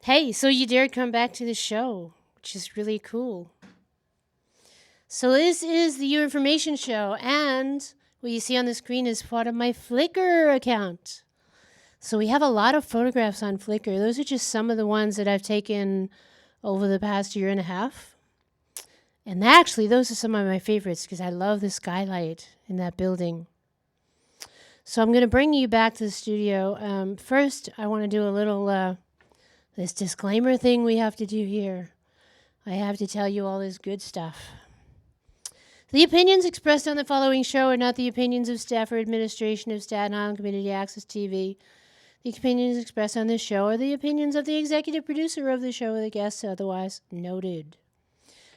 Hey, so you dared come back to the show, which is really cool. So this is the You Information Show, and what you see on the screen is part of my Flickr account. So we have a lot of photographs on Flickr. Those are just some of the ones that I've taken over the past year and a half. And actually, those are some of my favorites because I love the skylight in that building. So I'm going to bring you back to the studio. First, I want to do a little this disclaimer thing we have to do here. I have to tell you all this good stuff. The opinions expressed on the following show are not the opinions of staff or administration of Staten Island Community Access TV. The opinions expressed on this show are the opinions of the executive producer of the show or the guests otherwise noted.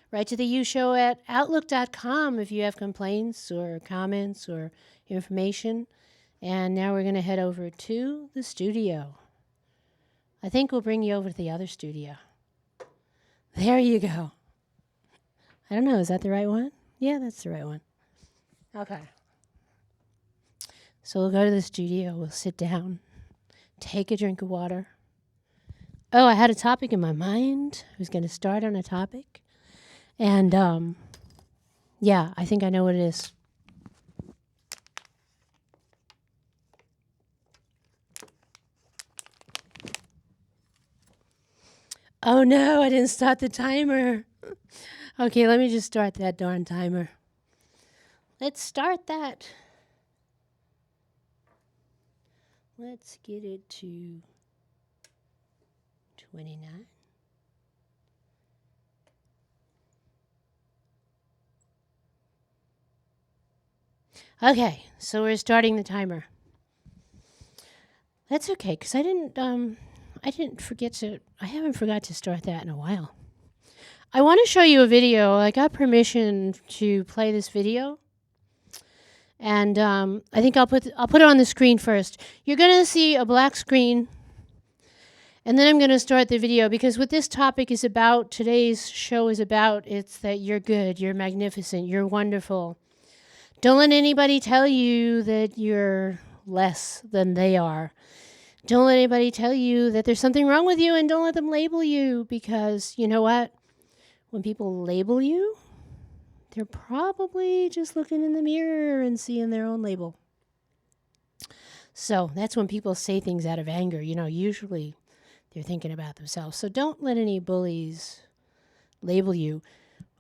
Write to the U Show at outlook.com if you have complaints or comments or information. And now we're going to head over to the studio. I think we'll bring you over to the other studio. There you go. I don't know, is that the right one? Yeah, that's the right one. Okay. So we'll go to the studio, we'll sit down, take a drink of water. Oh, I had a topic in my mind. I was going to start on a topic. And, yeah, I think I know what it is. Oh, no, I didn't start the timer. Okay, let me just start that darn timer. Let's start that. Let's get it to 29. Okay, so we're starting the timer. That's okay, because I haven't forgot to start that in a while. I want to show you a video. I got permission to play this video. And I think I'll put it on the screen first. You're going to see a black screen. And then I'm going to start the video because what this topic is about, today's show is about, it's that you're good, you're magnificent, you're wonderful. Don't let anybody tell you that you're less than they are. Don't let anybody tell you that there's something wrong with you, and don't let them label you, because you know what? When people label you, they're probably just looking in the mirror and seeing their own label. So that's when people say things out of anger. You know, usually they're thinking about themselves. So don't let any bullies label you.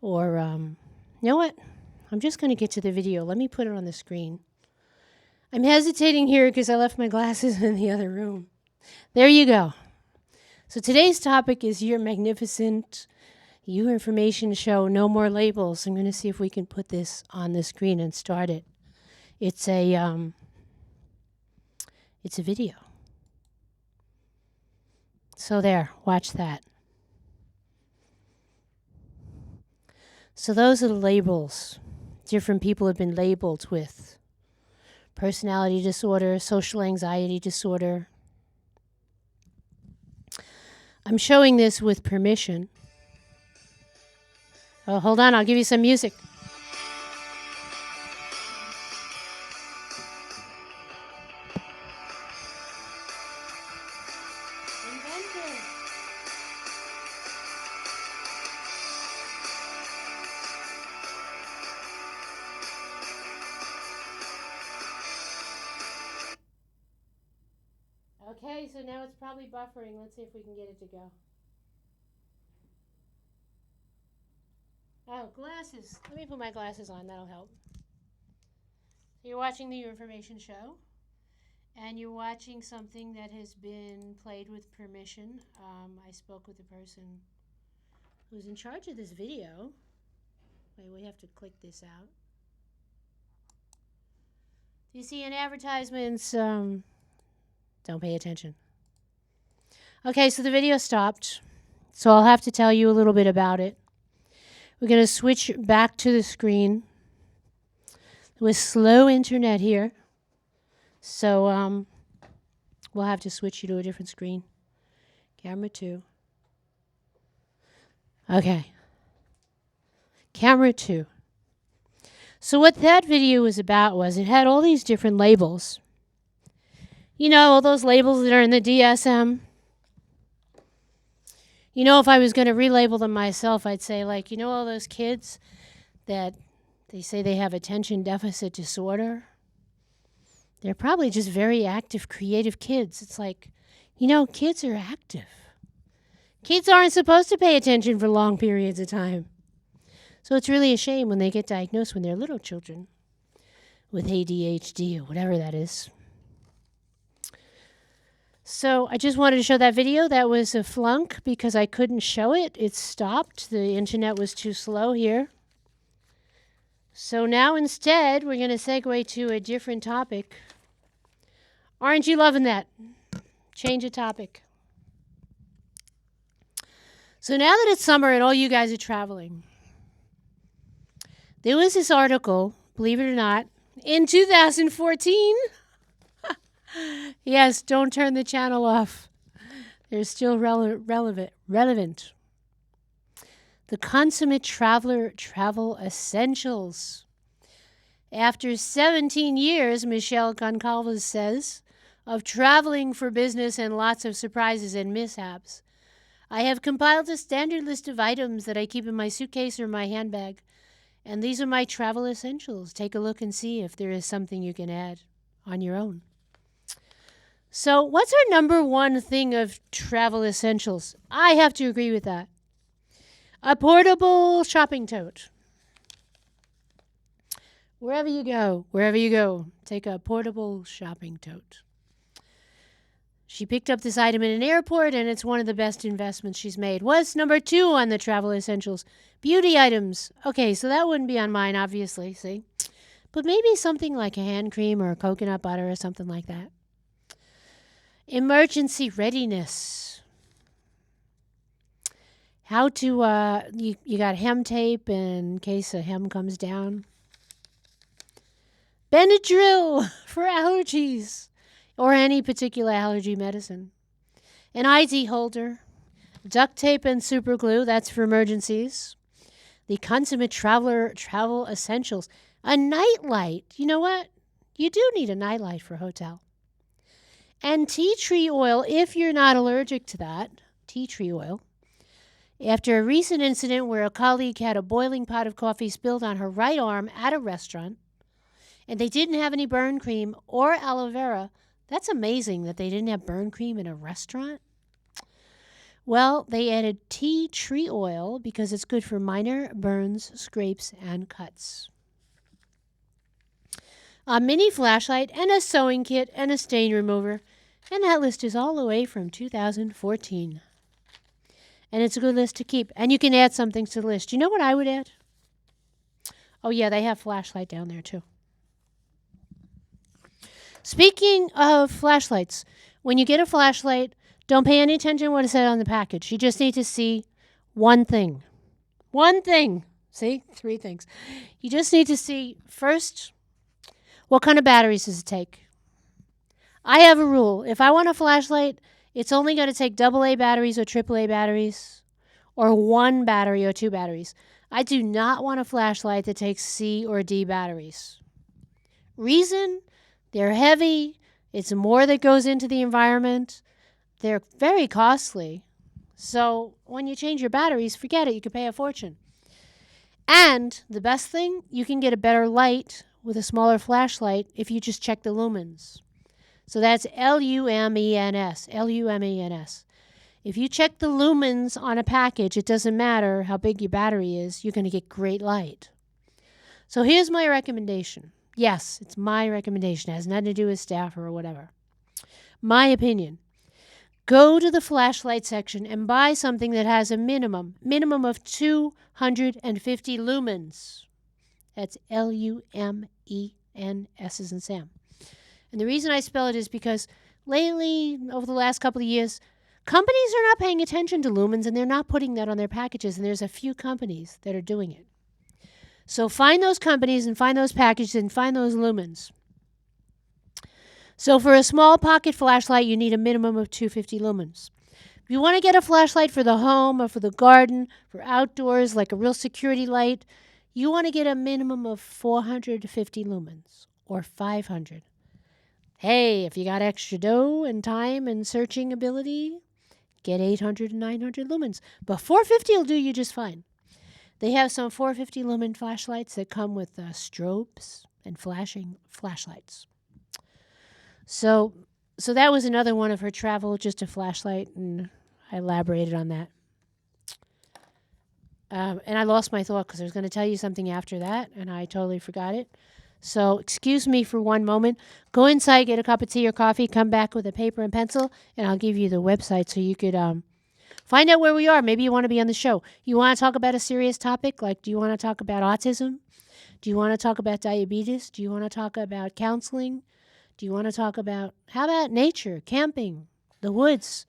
Or, you know what? I'm just going to get to the video. Let me put it on the screen. I'm hesitating here because I left my glasses in the other room. There you go. So today's topic is Your Magnificent You Information Show, No More Labels. I'm going to see if we can put this on the screen and start it. It's a video. So there, watch that. So those are the labels. Different people have been labeled with personality disorder, social anxiety disorder. I'm showing this with permission. Oh, hold on, I'll give you some music. Okay, so now it's probably buffering. Let's see if we can get it to go. Oh, glasses. Let me put my glasses on. That'll help. So you're watching the Your Information Show, and you're watching something that has been played with permission. I spoke with the person who's in charge of this video. Wait, we have to click this out. You see in advertisements, don't pay attention. Okay, so the video stopped, so I'll have to tell you a little bit about it. We're going to switch back to the screen with slow internet here. So we'll have to switch you to a different screen. Camera 2. Okay. Camera 2. So what that video was about was it had all these different labels. You know, all those labels that are in the DSM. You know, if I was going to relabel them myself, I'd say, like, you know, all those kids that they say they have attention deficit disorder? They're probably just very active, creative kids. It's like, you know, kids are active. Kids aren't supposed to pay attention for long periods of time. So it's really a shame when they get diagnosed when they're little children with ADHD or whatever that is. So I just wanted to show that video. That was a flunk because I couldn't show it. It stopped. The internet was too slow here. So now instead, we're going to segue to a different topic. Aren't you loving that? Change of topic. So now that it's summer and all you guys are traveling, there was this article, believe it or not, in 2014. Yes, don't turn the channel off. They're still relevant. The Consummate Traveler Travel Essentials. After 17 years, Michelle Goncalves says, of traveling for business and lots of surprises and mishaps, I have compiled a standard list of items that I keep in my suitcase or my handbag. And these are my travel essentials. Take a look and see if there is something you can add on your own. So what's our number one thing of travel essentials? I have to agree with that. A portable shopping tote. Wherever you go, take a portable shopping tote. She picked up this item in an airport, and it's one of the best investments she's made. What's number 2 on the travel essentials? Beauty items. Okay, so that wouldn't be on mine, obviously, see? But maybe something like a hand cream or coconut butter or something like that. Emergency readiness. How to, you got hem tape in case a hem comes down. Benadryl for allergies or any particular allergy medicine. An ID holder. Duct tape and super glue, that's for emergencies. The Consummate Traveler Travel Essentials. A nightlight. You know what? You do need a nightlight for a hotel. And tea tree oil, if you're not allergic to that. Tea tree oil. After a recent incident where a colleague had a boiling pot of coffee spilled on her right arm at a restaurant, and they didn't have any burn cream or aloe vera. That's amazing that they didn't have burn cream in a restaurant. Well, they added tea tree oil because it's good for minor burns, scrapes, and cuts. A mini flashlight and a sewing kit and a stain remover. And that list is all the way from 2014. And it's a good list to keep. And you can add some things to the list. You know what I would add? Oh, yeah, they have flashlight down there, too. Speaking of flashlights, when you get a flashlight, don't pay any attention to what it said on the package. You just need to see one thing. One thing. See? 3 things. You just need to see, first, what kind of batteries does it take? I have a rule. If I want a flashlight, it's only going to take AA batteries or AAA batteries, or 1 battery or 2 batteries. I do not want a flashlight that takes C or D batteries. Reason? They're heavy. It's more that goes into the environment. They're very costly. So when you change your batteries, forget it. You could pay a fortune. And the best thing, you can get a better light with a smaller flashlight if you just check the lumens. So that's LUMENS. LUMENS. If you check the lumens on a package, it doesn't matter how big your battery is, you're going to get great light. So here's my recommendation. Yes, it's my recommendation. It has nothing to do with staff or whatever. My opinion. Go to the flashlight section and buy something that has a minimum of 250 lumens. That's LUMENS as in Sam. And the reason I spell it is because lately, over the last couple of years, companies are not paying attention to lumens and they're not putting that on their packages. And there's a few companies that are doing it. So find those companies and find those packages and find those lumens. So for a small pocket flashlight, you need a minimum of 250 lumens. If you want to get a flashlight for the home or for the garden, for outdoors, like a real security light, you want to get a minimum of 450 lumens or 500. Hey, if you got extra dough and time and searching ability, get 800 and 900 lumens. But 450 will do you just fine. They have some 450 lumen flashlights that come with strobes and flashing flashlights. So that was another one of her travel, just a flashlight, and I elaborated on that. And I lost my thought because I was going to tell you something after that, and I totally forgot it. So excuse me for one moment. Go inside, get a cup of tea or coffee, come back with a paper and pencil, and I'll give you the website so you could find out where we are. Maybe you want to be on the show. You want to talk about a serious topic? Like, do you want to talk about autism? Do you want to talk about diabetes? Do you want to talk about counseling? Do you want to talk about, how about nature, camping, the woods?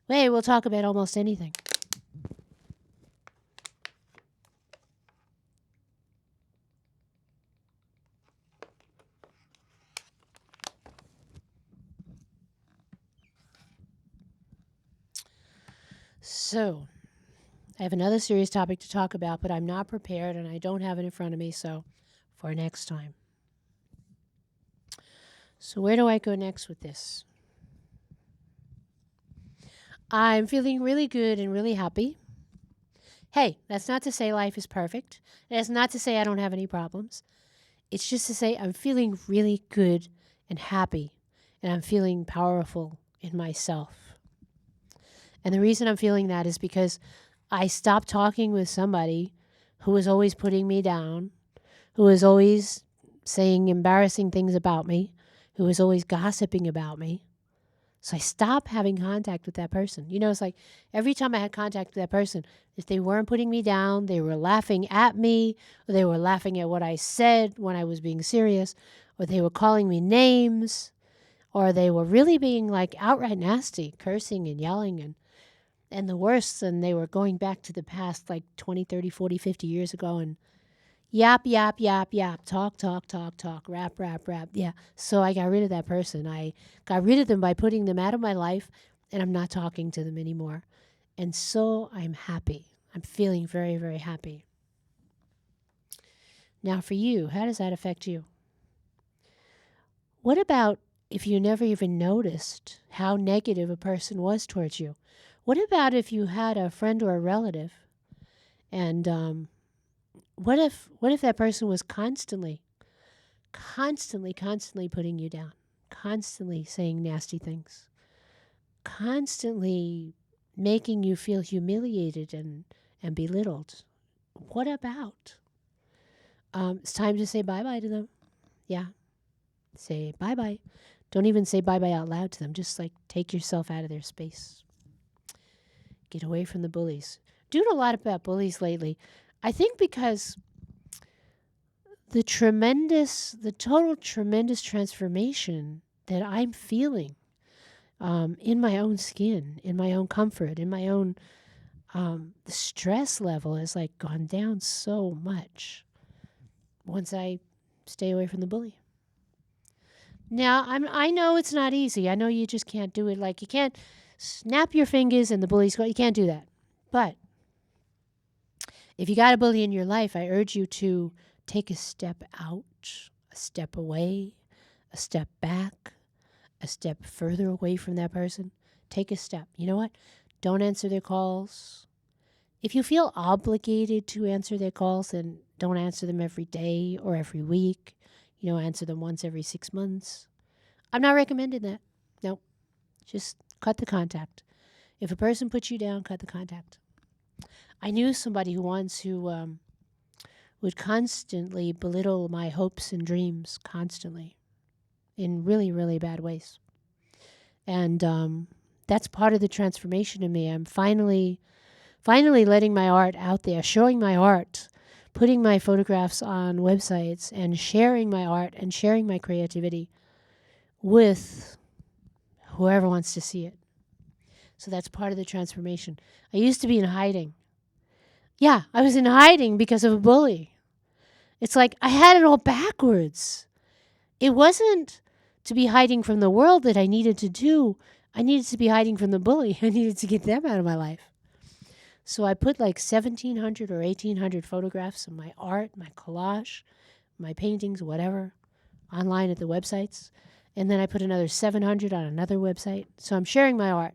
Hey, we'll talk about almost anything. So, I have another serious topic to talk about, but I'm not prepared and I don't have it in front of me, so for next time. So, where do I go next with this? I'm feeling really good and really happy. Hey, that's not to say life is perfect. That's not to say I don't have any problems. It's just to say I'm feeling really good and happy, and I'm feeling powerful in myself. And the reason I'm feeling that is because I stopped talking with somebody who was always putting me down, who was always saying embarrassing things about me, who was always gossiping about me. So I stopped having contact with that person. You know, it's like every time I had contact with that person, if they weren't putting me down, they were laughing at me, or they were laughing at what I said when I was being serious, or they were calling me names, or they were really being like outright nasty, cursing and yelling and the worst, and they were going back to the past like 20, 30, 40, 50 years ago and yap, yap, yap, yap, talk, rap, rap, rap. Yeah. So I got rid of that person. I got rid of them by putting them out of my life, and I'm not talking to them anymore. And so I'm happy. I'm feeling very, very happy. Now for you, how does that affect you? What about if you never even noticed how negative a person was towards you? What about if you had a friend or a relative and what if that person was constantly putting you down, constantly saying nasty things, constantly making you feel humiliated and belittled? What about? It's time to say bye-bye to them. Yeah. Say bye-bye. Don't even say bye-bye out loud to them. Just like take yourself out of their space. Get away from the bullies. Doing a lot about bullies lately. I think because the total tremendous transformation that I'm feeling in my own skin, in my own comfort, in my own the stress level has like gone down so much once I stay away from the bully. Now, I know it's not easy. I know you just can't do it. Like, you can't snap your fingers and the bullies go. You can't do that. But if you got a bully in your life, I urge you to take a step out, a step away, a step back, a step further away from that person. Take a step. You know what? Don't answer their calls. If you feel obligated to answer their calls, then don't answer them every day or every week. You know, answer them once every 6 months. I'm not recommending that. No, just cut the contact. If a person puts you down, cut the contact. I knew somebody who would constantly belittle my hopes and dreams, constantly, in really, really bad ways. And that's part of the transformation in me. I'm finally letting my art out there, showing my art, putting my photographs on websites and sharing my art and sharing my creativity with whoever wants to see it. So that's part of the transformation. I used to be in hiding. Yeah, I was in hiding because of a bully. It's like I had it all backwards. It wasn't to be hiding from the world that I needed to do. I needed to be hiding from the bully. I needed to get them out of my life. So I put like 1,700 or 1,800 photographs of my art, my collage, my paintings, whatever, online at the websites. And then I put another 700 on another website. So I'm sharing my art.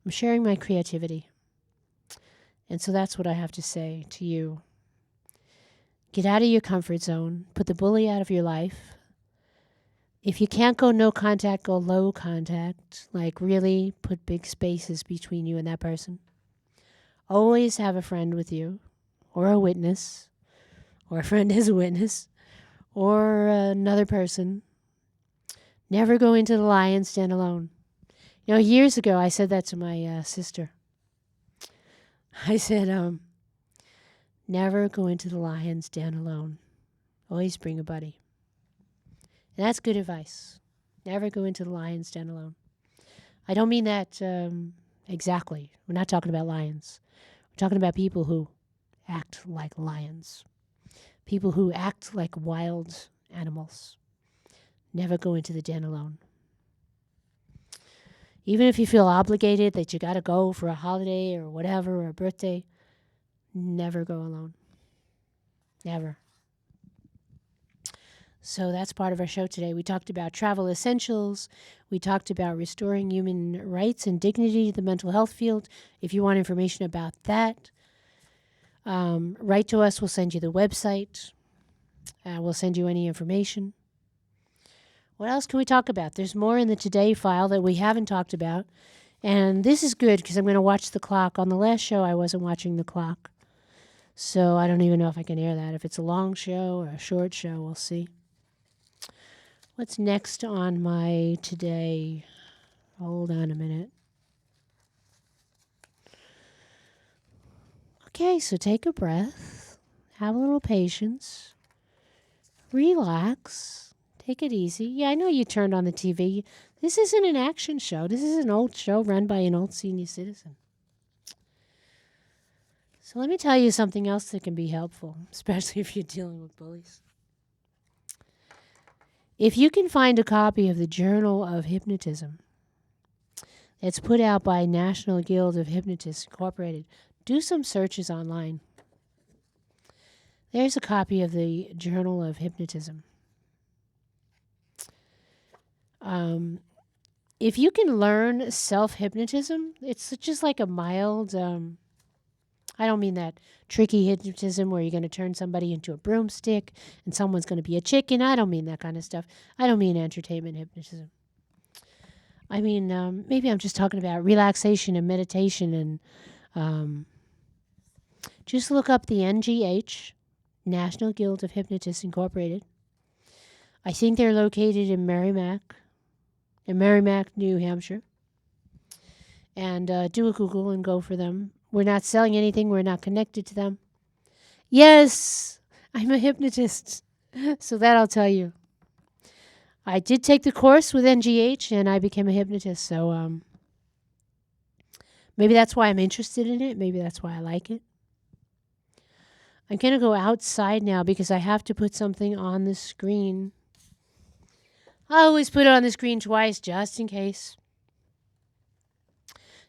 I'm sharing my creativity. And so that's what I have to say to you. Get out of your comfort zone. Put the bully out of your life. If you can't go no contact, go low contact. Like really put big spaces between you and that person. Always have a friend with you, or a witness, or a friend is a witness, or another person. Never go into the lion's den alone. You know, years ago I said that to my sister. I said, never go into the lion's den alone. Always bring a buddy. And that's good advice. Never go into the lion's den alone. I don't mean that exactly. We're not talking about lions. We're talking about people who act like lions. People who act like wild animals. Never go into the den alone. Even if you feel obligated that you got to go for a holiday or whatever, or a birthday, never go alone. Never. So that's part of our show today. We talked about travel essentials. We talked about restoring human rights and dignity to the mental health field. If you want information about that, write to us. We'll send you the website. We'll send you any information. What else can we talk about? There's more in the Today file that we haven't talked about. And this is good because I'm going to watch the clock. On the last show, I wasn't watching the clock. So I don't even know if I can air that. If it's a long show or a short show, we'll see. What's next on my Today? Hold on a minute. Okay, so take a breath. Have a little patience. Relax. Take it easy. Yeah, I know you turned on the TV. This isn't an action show. This is an old show run by an old senior citizen. So let me tell you something else that can be helpful, especially if you're dealing with bullies. If you can find a copy of the Journal of Hypnotism that's put out by National Guild of Hypnotists Incorporated, do some searches online. There's a copy of the Journal of Hypnotism. If you can learn self-hypnotism, it's just like a mild, I don't mean that tricky hypnotism where you're going to turn somebody into a broomstick and someone's going to be a chicken. I don't mean that kind of stuff. I don't mean entertainment hypnotism. I mean, maybe I'm just talking about relaxation and meditation, and just look up the NGH, National Guild of Hypnotists Incorporated. I think they're located in Merrimack, New Hampshire. And do a Google and go for them. We're not selling anything. We're not connected to them. Yes, I'm a hypnotist. So that I'll tell you. I did take the course with NGH and I became a hypnotist. So maybe that's why I'm interested in it. Maybe that's why I like it. I'm going to go outside now because I have to put something on the screen. I always put it on the screen twice just in case.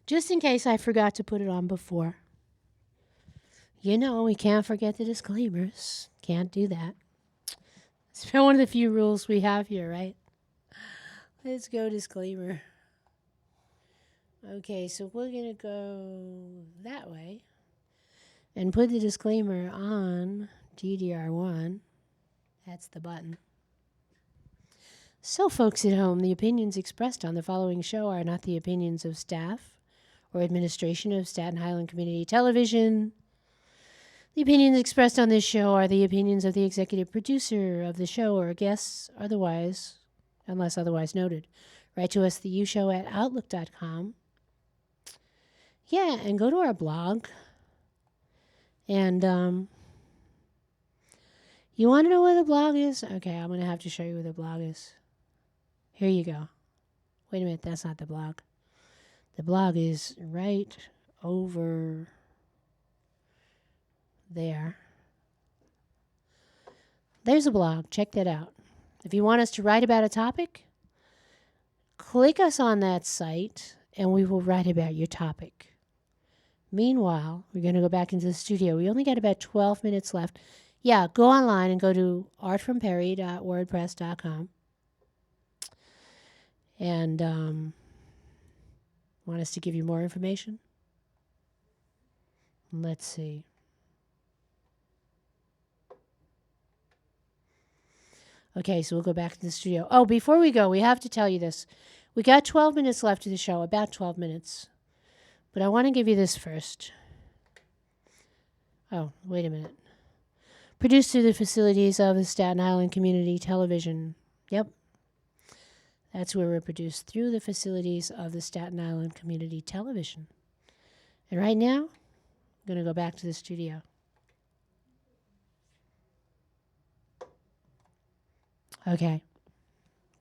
Just in case I forgot to put it on before. You know, we can't forget the disclaimers. Can't do that. It's one of the few rules we have here, right? Let's go disclaimer. Okay, so we're going to go that way and put the disclaimer on GDR1. That's the button. So, folks at home, the opinions expressed on the following show are not the opinions of staff or administration of Staten Island Community Television. The opinions expressed on this show are the opinions of the executive producer of the show or guests, otherwise, unless otherwise noted. Write to us, theushow@outlook.com. Yeah, and go to our blog. And you want to know where the blog is? Okay, I'm going to have to show you where the blog is. Here you go. Wait a minute, that's not the blog. The blog is right over there. There's a blog. Check that out. If you want us to write about a topic, click us on that site and we will write about your topic. Meanwhile, we're going to go back into the studio. We only got about 12 minutes left. Yeah, go online and go to artfromperry.wordpress.com. And Want us to give you more information? Let's see. Okay, so we'll go back to the studio. Oh, before we go, we have to tell you this. We got 12 minutes left of the show, about 12 minutes. But I want to give you this first. Oh, wait a minute. Produced through the facilities of the Staten Island Community Television. Yep. That's where we're produced, through the facilities of the Staten Island Community Television. And right now, I'm going to go back to the studio. Okay.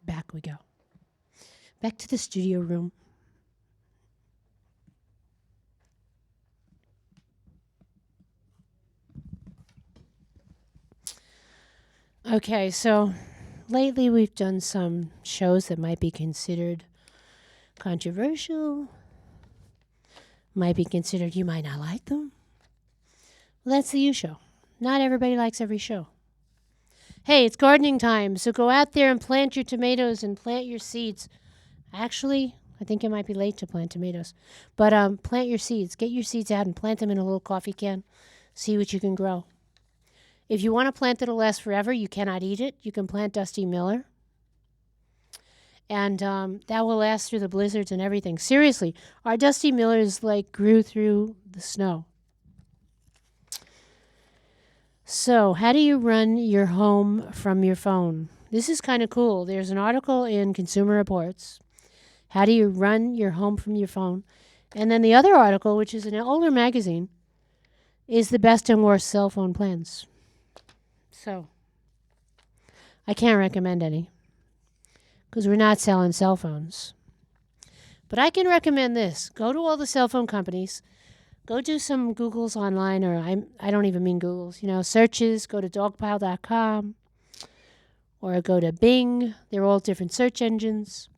Back we go. Back to the studio room. Okay, so lately we've done some shows that might be considered controversial, might be considered you might not like them. Well, that's the you show. Not everybody likes every show. Hey, it's gardening time, so go out there and plant your tomatoes and plant your seeds. Actually, I think it might be late to plant tomatoes, but plant your seeds. Get your seeds out and plant them in a little coffee can. See what you can grow. If you want a plant that'll last forever, you cannot eat it. You can plant Dusty Miller. And that will last through the blizzards and everything. Seriously, our Dusty Millers grew through the snow. So, how do you run your home from your phone? This is kind of cool. There's an article in Consumer Reports. How do you run your home from your phone? And then the other article, which is an older magazine, is the best and worst cell phone plans. So, I can't recommend any because we're not selling cell phones. But I can recommend this. Go to all the cell phone companies. Go do some Googles online, or I don't even mean Googles. Searches. Go to dogpile.com or go to Bing. They're all different search engines.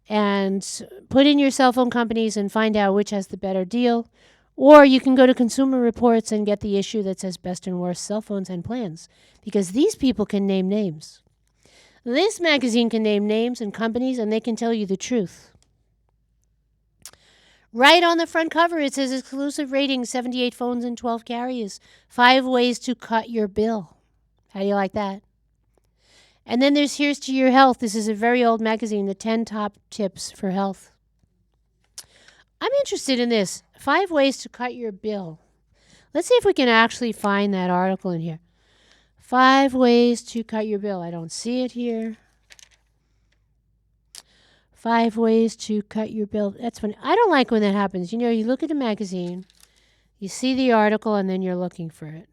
And put in your cell phone companies and find out which has the better deal. Or you can go to Consumer Reports and get the issue that says best and worst cell phones and plans. Because these people can name names. This magazine can name names and companies, and they can tell you the truth. Right on the front cover, it says exclusive rating, 78 phones and 12 carriers. 5 ways to cut your bill. How do you like that? And then there's Here's to Your Health. This is a very old magazine, the 10 top tips for health. I'm interested in this. 5 ways to cut your bill. Let's see if we can actually find that article in here. 5 ways to cut your bill. I don't see it here. 5 ways to cut your bill. That's funny. I don't like when that happens. You look at a magazine, you see the article, and then you're looking for it.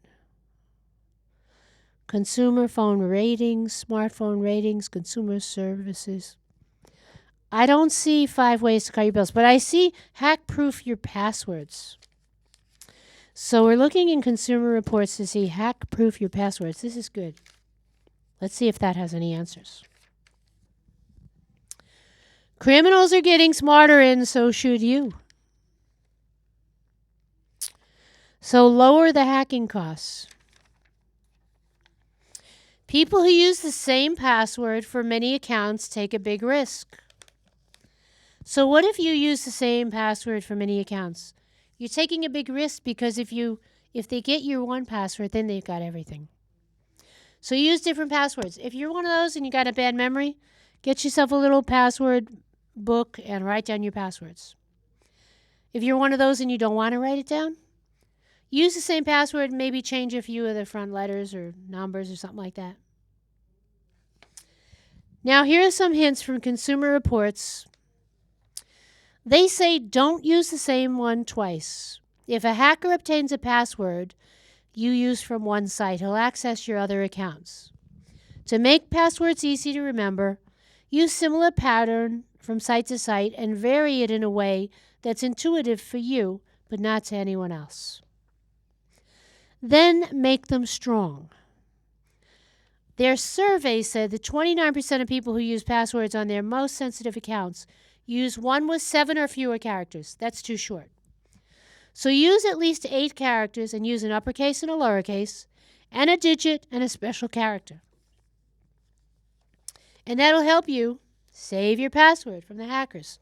Consumer phone ratings, smartphone ratings, consumer services. I don't see 5 ways to cut your bills, but I see hack-proof your passwords. So we're looking in Consumer Reports to see hack-proof your passwords. This is good. Let's see if that has any answers. Criminals are getting smarter, and so should you. So lower the hacking costs. People who use the same password for many accounts take a big risk. So what if you use the same password for many accounts? You're taking a big risk because if they get your one password, then they've got everything. So use different passwords. If you're one of those and you got a bad memory, get yourself a little password book and write down your passwords. If you're one of those and you don't want to write it down, use the same password and maybe change a few of the front letters or numbers or something like that. Now, here are some hints from Consumer Reports. They say don't use the same one twice. If a hacker obtains a password you use from one site, he'll access your other accounts. To make passwords easy to remember, use similar pattern from site to site and vary it in a way that's intuitive for you, but not to anyone else. Then make them strong. Their survey said that 29% of people who use passwords on their most sensitive accounts use one with 7 or fewer characters. That's too short. So use at least 8 characters and use an uppercase and a lowercase and a digit and a special character. And that'll help you save your password from the hackers.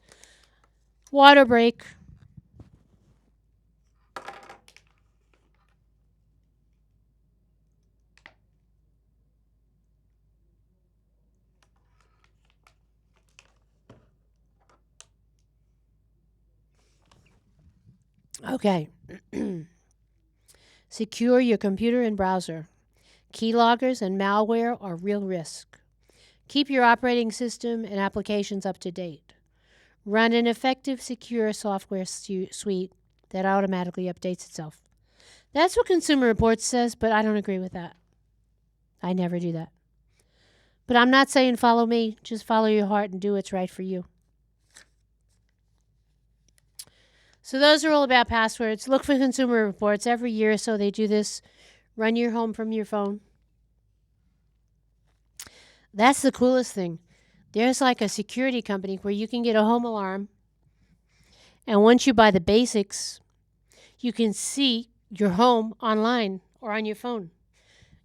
Water break. Okay. Secure your computer and browser. Keyloggers and malware are real risk. Keep your operating system and applications up to date. Run an effective, secure software suite that automatically updates itself. That's what Consumer Reports says, but I don't agree with that. I never do that. But I'm not saying follow me. Just follow your heart and do what's right for you. So those are all about passwords. Look for Consumer Reports. Every year or so they do this. Run your home from your phone. That's the coolest thing. There's like a security company where you can get a home alarm. And once you buy the basics, you can see your home online or on your phone.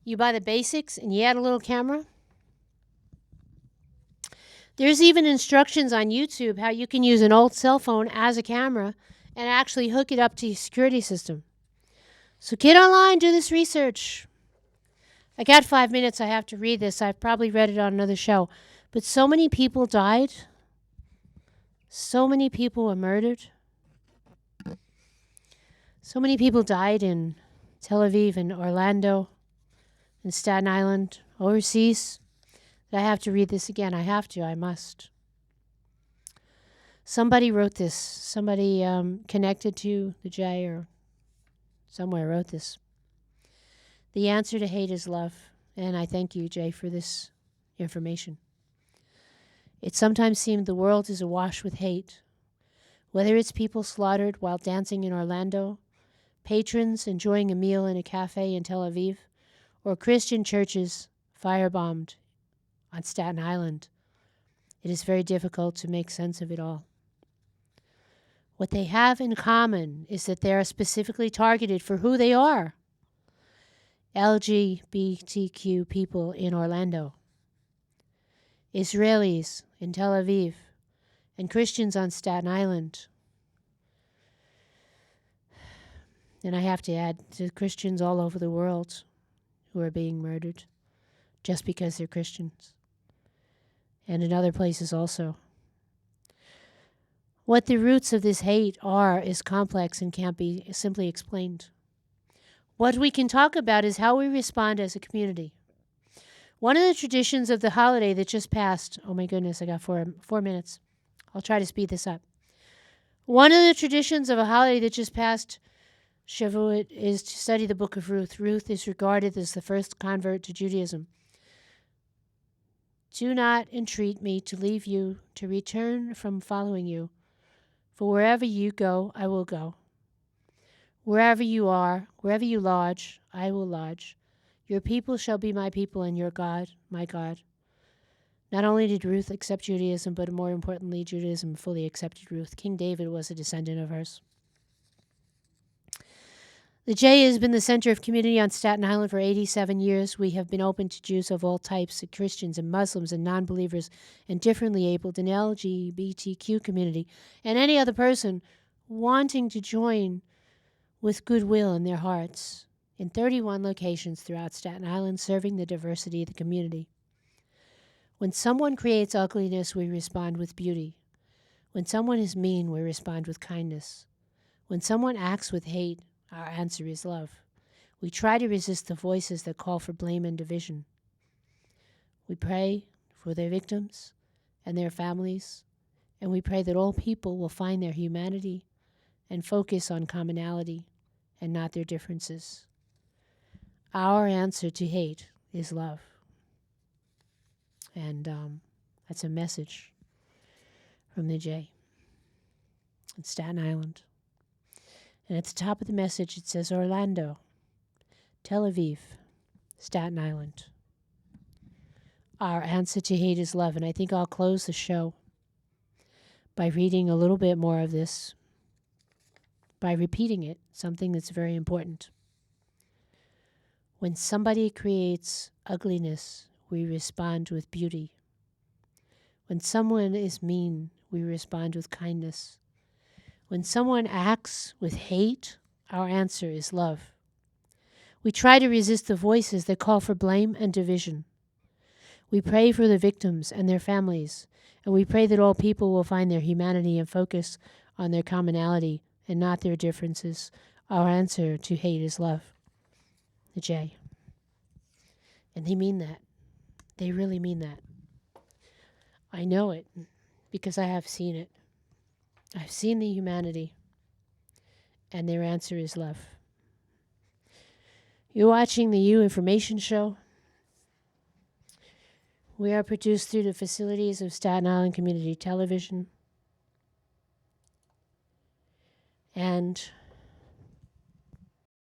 You buy the basics and you add a little camera. There's even instructions on YouTube how you can use an old cell phone as a camera and actually hook it up to your security system. So get online, do this research. I got 5 minutes. I have to read this. I've probably read it on another show. But so many people died. So many people were murdered. So many people died in Tel Aviv and Orlando and Staten Island, overseas, that I have to read this again. I have to. I must. Somebody wrote this. Somebody connected to the J or somewhere wrote this. The answer to hate is love. And I thank you, Jay, for this information. It sometimes seems the world is awash with hate. Whether it's people slaughtered while dancing in Orlando, patrons enjoying a meal in a cafe in Tel Aviv, or Christian churches firebombed on Staten Island, it is very difficult to make sense of it all. What they have in common is that they are specifically targeted for who they are. LGBTQ people in Orlando, Israelis in Tel Aviv, and Christians on Staten Island. And I have to add to Christians all over the world who are being murdered just because they're Christians. And in other places also. What the roots of this hate are is complex and can't be simply explained. What we can talk about is how we respond as a community. One of the traditions of the holiday that just passed, oh my goodness, I got 4 minutes. I'll try to speed this up. One of the traditions of a holiday that just passed, Shavuot, is to study the book of Ruth. Ruth is regarded as the first convert to Judaism. Do not entreat me to leave you, to return from following you. For wherever you go, I will go. Wherever you are, wherever you lodge, I will lodge. Your people shall be my people, and your God, my God. Not only did Ruth accept Judaism, but more importantly, Judaism fully accepted Ruth. King David was a descendant of hers. The J has been the center of community on Staten Island for 87 years. We have been open to Jews of all types, Christians and Muslims and non-believers, and differently abled, and LGBTQ community, and any other person wanting to join with goodwill in their hearts, in 31 locations throughout Staten Island, serving the diversity of the community. When someone creates ugliness, we respond with beauty. When someone is mean, we respond with kindness. When someone acts with hate, our answer is love. We try to resist the voices that call for blame and division. We pray for their victims and their families, and we pray that all people will find their humanity and focus on commonality and not their differences. Our answer to hate is love. And that's a message from the J in Staten Island. And at the top of the message, it says Orlando, Tel Aviv, Staten Island. Our answer to hate is love. And I think I'll close the show by reading a little bit more of this, by repeating it, something that's very important. When somebody creates ugliness, we respond with beauty. When someone is mean, we respond with kindness. When someone acts with hate, our answer is love. We try to resist the voices that call for blame and division. We pray for the victims and their families, and we pray that all people will find their humanity and focus on their commonality and not their differences. Our answer to hate is love. The J. And they mean that. They really mean that. I know it because I have seen it. I've seen the humanity, and their answer is love. You're watching the U Information Show. We are produced through the facilities of Staten Island Community Television. And